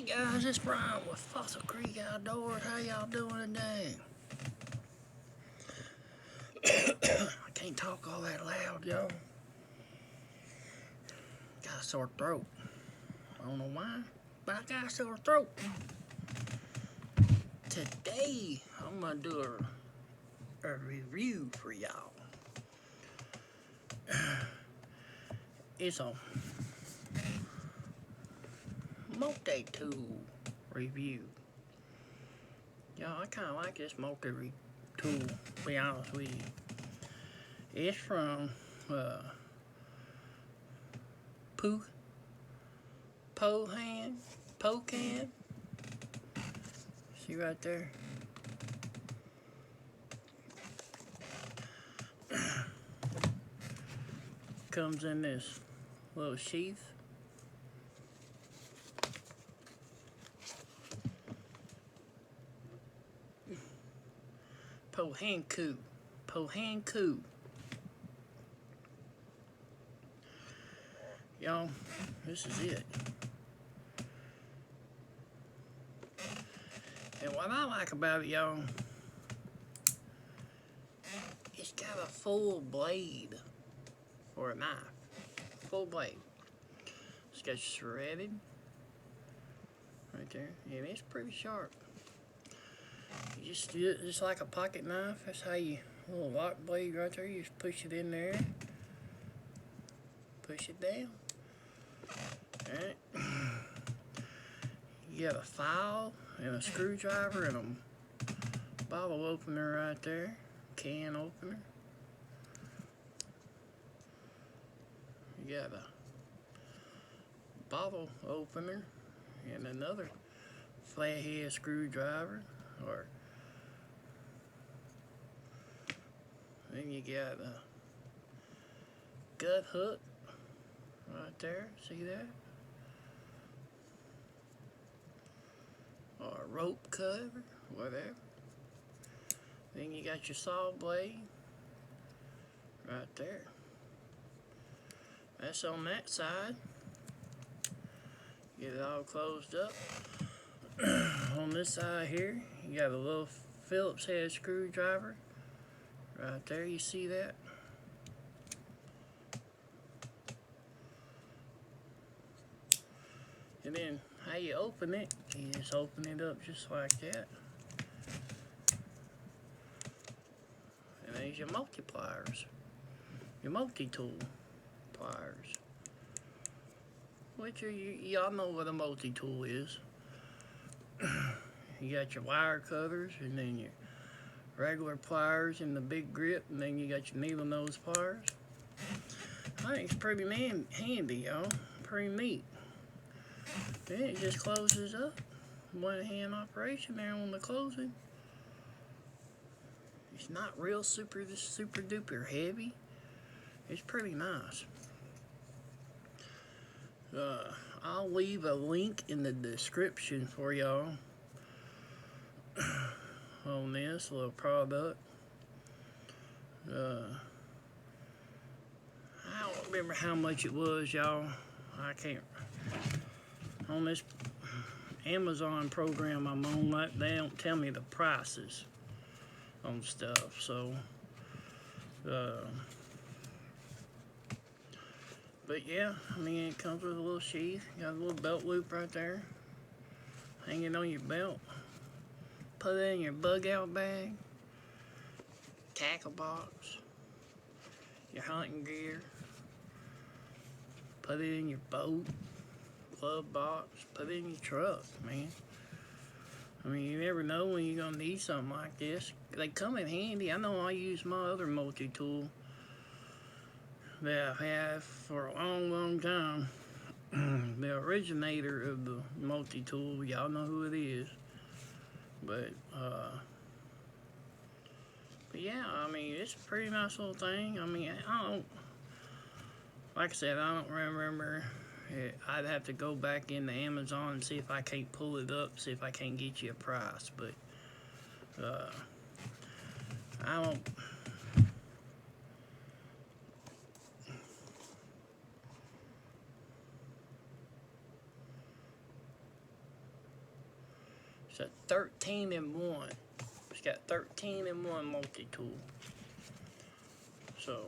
guys, it's Brian with Fossil Creek Outdoors. How y'all doing today? I can't talk all that loud, y'all. Got a sore throat. I don't know why, but I got a sore throat. Today, I'm gonna do a review for y'all. It's a multi-tool review. Y'all, I kind of like this multi-tool, to be honest with you. It's from Pocan. See right there? Comes in this little sheath. Pohanku. Y'all, this is it. And what I like about it, y'all, it's got a full blade for a knife. Full blade. It's got shredded right there, and it's pretty sharp. You just like a pocket knife. That's how you, little lock blade right there. You just push it in there, push it down. All right. You got a file and a screwdriver and a bottle opener right there, can opener. You got a bottle opener and another flathead screwdriver, or then you got a gut hook right there. See that? Or a rope cover, whatever. Then you got your saw blade right there. That's on that side. Get it all closed up. On this side here, you got a little Phillips head screwdriver right there. You see that? And then how you open it, you just open it up just like that. And there's your multipliers, your multi-tool pliers. Which are y'all know what a multi-tool is. You got your wire cutters, and then your regular pliers and the big grip, and then you got your needle nose pliers. I think it's pretty handy, y'all. Pretty neat. Then it just closes up. One hand operation there on the closing. It's not real super duper heavy. It's pretty nice. I'll leave a link in the description for y'all on this little product. I don't remember how much it was, y'all. I can't. On this Amazon program I'm on, they don't tell me the prices on stuff, so but yeah, I mean, it comes with a little sheath. Got a little belt loop right there, hanging on your belt. Put it in your bug out bag, tackle box, your hunting gear. Put it in your boat, glove box. Put it in your truck, man. I mean, you never know when you're gonna need something like this. They come in handy. I know I use my other multi-tool that I've had for a long time. The originator of the multi-tool, y'all know who it is. But yeah, I mean, it's a pretty nice little thing. I mean, like I said, I don't remember. I'd have to go back into Amazon and see if I can't pull it up, see if I can't get you a price. But I don't. It's a 13-in-1. It's got 13-in-1 multi-tool. So,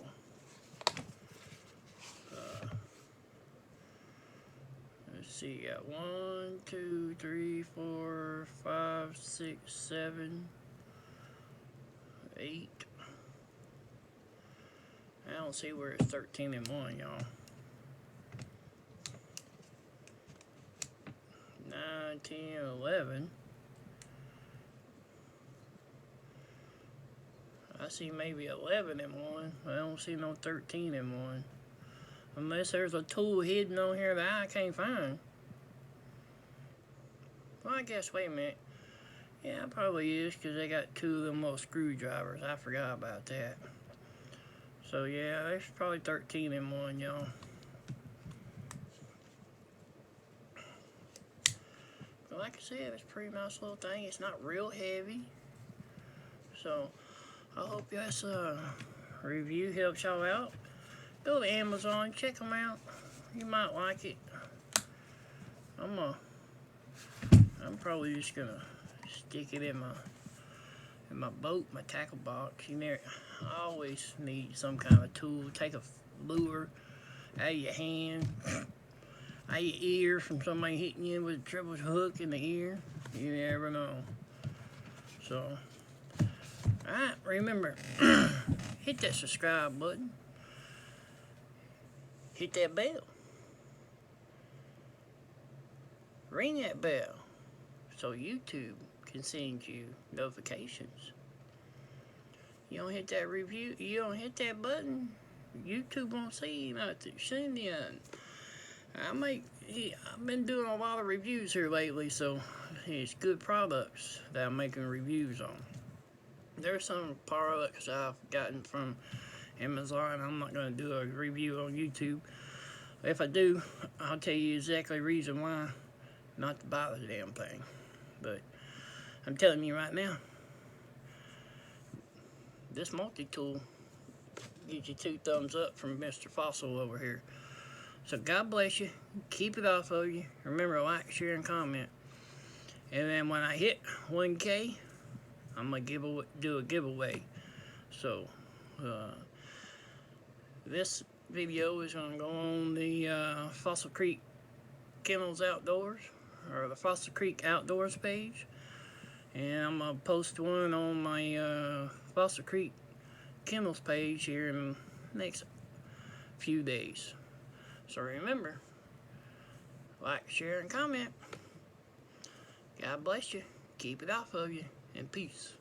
let's see, got 1, 2, 3, 4, 5, 6, 7, 8. I don't see where it's 13-in-1, y'all. 9, 10, 11. I see maybe 11-in-1. I don't see no 13-in-1. Unless there's a tool hidden on here that I can't find. Well, I guess, wait a minute. Yeah, it probably is, because they got 2 of them little screwdrivers. I forgot about that. So, yeah, there's probably 13-in-1, y'all. But like I said, it's a pretty nice little thing. It's not real heavy. So, I hope this review helps y'all out. Go to Amazon, check them out. You might like it. I'm probably just gonna stick it in my boat, my tackle box. You know, I always need some kind of tool. Take a lure out of your hand, out of your ear from somebody hitting you with a triple hook in the ear. You never know. So, alright, remember, hit that subscribe button. Hit that bell. Ring that bell so YouTube can send you notifications. You don't hit that review, you don't hit that button, YouTube won't see nothing. Send you. I've been doing a lot of reviews here lately, so it's good products that I'm making reviews on. There's some products I've gotten from Amazon. I'm not going to do a review on YouTube. If I do, I'll tell you exactly the reason why not to buy the damn thing. But I'm telling you right now, this multi-tool gives you 2 thumbs up from Mr. Fossil over here. So God bless you. Keep it off of you. Remember, like, share, and comment. And then when I hit 1K, I'm going to do a giveaway. So, this video is going to go on the Fossil Creek Kennels Outdoors, or the Fossil Creek Outdoors page. And I'm going to post one on my Fossil Creek Kennels page here in the next few days. So remember, like, share, and comment. God bless you. Keep it off of you. And peace.